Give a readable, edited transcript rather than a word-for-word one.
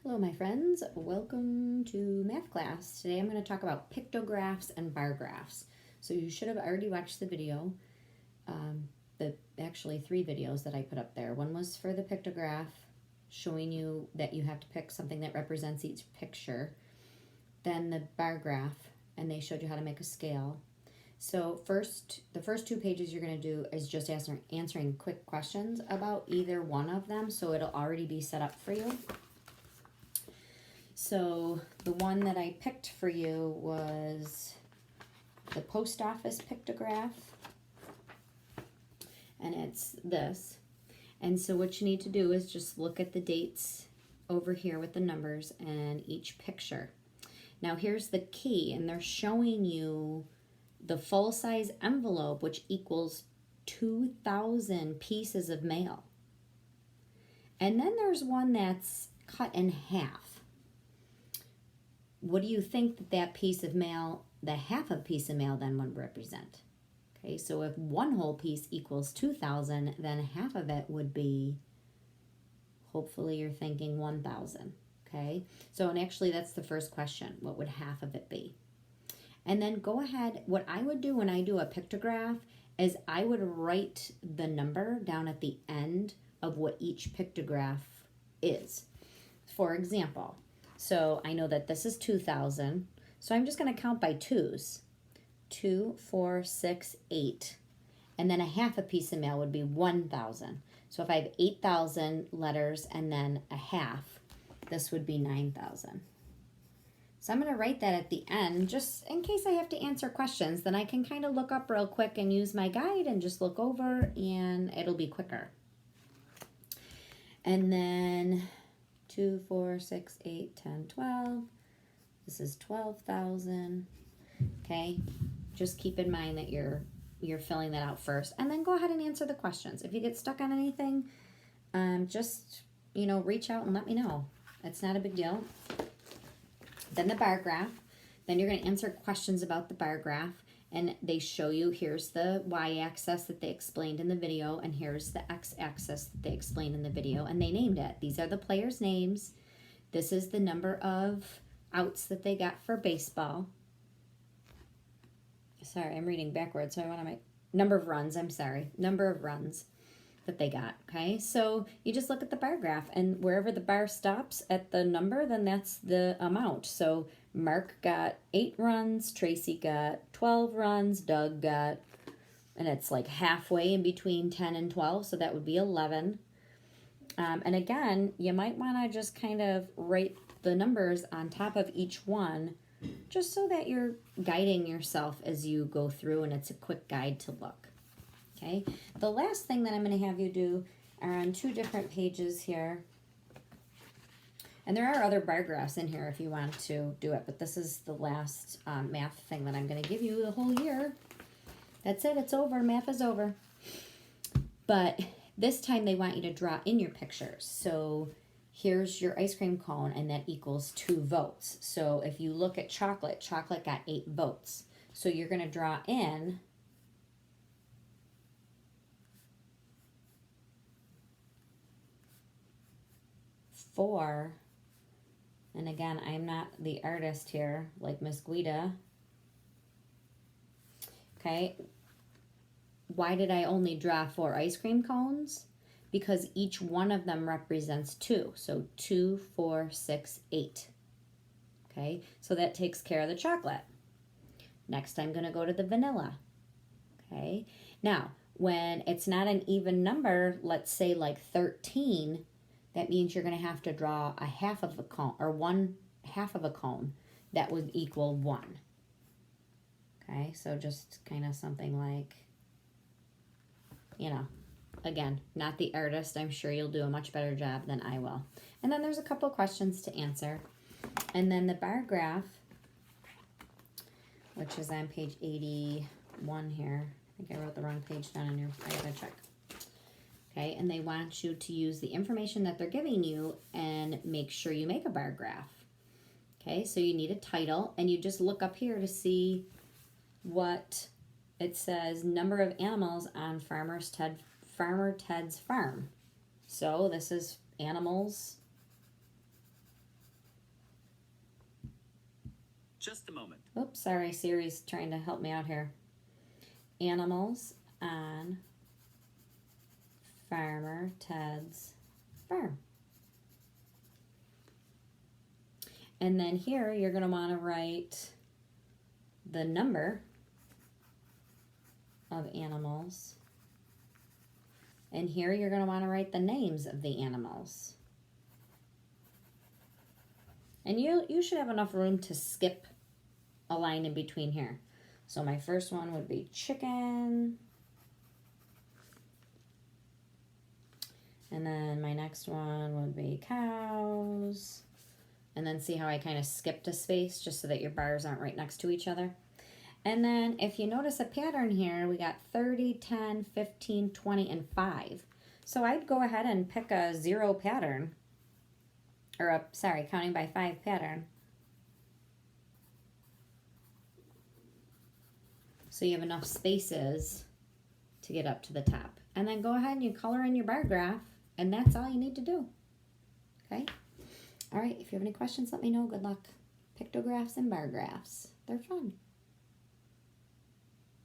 Hello my friends, welcome to math class. Today I'm going to talk about pictographs and bar graphs. So you should have already watched the video, actually 3 videos that I put up there. One was for the pictograph, showing you that you have to pick something that represents each picture. Then the bar graph, and they showed you how to make a scale. So the first 2 pages you're going to do is just answering quick questions about either one of them, so it'll already be set up for you. So the one that I picked for you was the post office pictograph, and it's this. And so what you need to do is just look at the dates over here with the numbers and each picture. Now here's the key, and they're showing you the full-size envelope, which equals 2,000 pieces of mail. And then there's one that's cut in half. What do you think that piece of mail, the half of a piece of mail, then would represent? Okay, so if one whole piece equals 2,000, then half of it would be, hopefully you're thinking 1,000. Okay, so and actually that's the first question. What would half of it be? And then go ahead, what I would do when I do a pictograph is I would write the number down at the end of what each pictograph is. For example, so I know that this is 2,000, so I'm just going to count by 2s. 2, 4, 6, 8. And then a half a piece of mail would be 1,000. So if I have 8,000 letters and then a half, this would be 9,000. So I'm going to write that at the end, just in case I have to answer questions. Then I can kind of look up real quick and use my guide and just look over, and it'll be quicker. And then 2, 4, 6, 8, 10, 12. This is 12,000. Okay, just keep in mind that you're filling that out first, and then go ahead and answer the questions. If you get stuck on anything, just reach out and let me know. It's not a big deal. Then the bar graph. Then you're going to answer questions about the bar graph, and they show you here's the y-axis that they explained in the video, and here's the x-axis that they explained in the video, and they named it. These are the players' names. This is the number of outs that they got for baseball. Sorry, I'm reading backwards, so I want to make number of runs that they got. Okay, so you just look at the bar graph, and wherever the bar stops at the number, then that's the amount. So Mark got 8 runs, Tracy got 12 runs, Doug got, and it's like halfway in between 10 and 12, so that would be 11. And again, you might want to just kind of write the numbers on top of each one, just so that you're guiding yourself as you go through, and it's a quick guide to look. Okay, the last thing that I'm going to have you do are on 2 different pages here. And there are other bar graphs in here if you want to do it, but this is the last math thing that I'm going to give you the whole year. That's it, it's over, math is over. But this time they want you to draw in your pictures. So here's your ice cream cone, and that equals 2 votes. So if you look at chocolate, chocolate got 8 votes. So you're going to draw in 4, and again, I'm not the artist here like Miss Guida. Okay, why did I only draw 4 ice cream cones? Because each one of them represents 2. So 2, 4, 6, 8. Okay, so that takes care of the chocolate. Next, I'm going to go to the vanilla. Okay, now when it's not an even number, let's say like 13, that means you're going to have to draw a half of a cone, or 1/2 of a cone that would equal 1. Okay, so just kind of something like, again, not the artist. I'm sure you'll do a much better job than I will. And then there's a couple questions to answer. And then the bar graph, which is on page 81 here. I think I wrote the wrong page down in here. I gotta check. Okay, and they want you to use the information that they're giving you and make sure you make a bar graph. Okay, so you need a title, and you just look up here to see what it says, number of animals on Farmer Ted's farm. So this is animals Just a moment. Oops, sorry, Siri's trying to help me out here. Animals on Farmer Ted's farm. And then here you're going to want to write the number of animals. And here you're going to want to write the names of the animals. And you should have enough room to skip a line in between here. So my first one would be chicken. And then my next one would be cows. And then see how I kind of skipped a space just so that your bars aren't right next to each other. And then if you notice a pattern here, we got 30, 10, 15, 20, and 5. So I'd go ahead and pick a 0 pattern. Or a, sorry, counting by 5 pattern. So you have enough spaces to get up to the top. And then go ahead and you color in your bar graph, and that's all you need to do. Okay? All right, if you have any questions, let me know. Good luck. Pictographs and bar graphs. They're fun.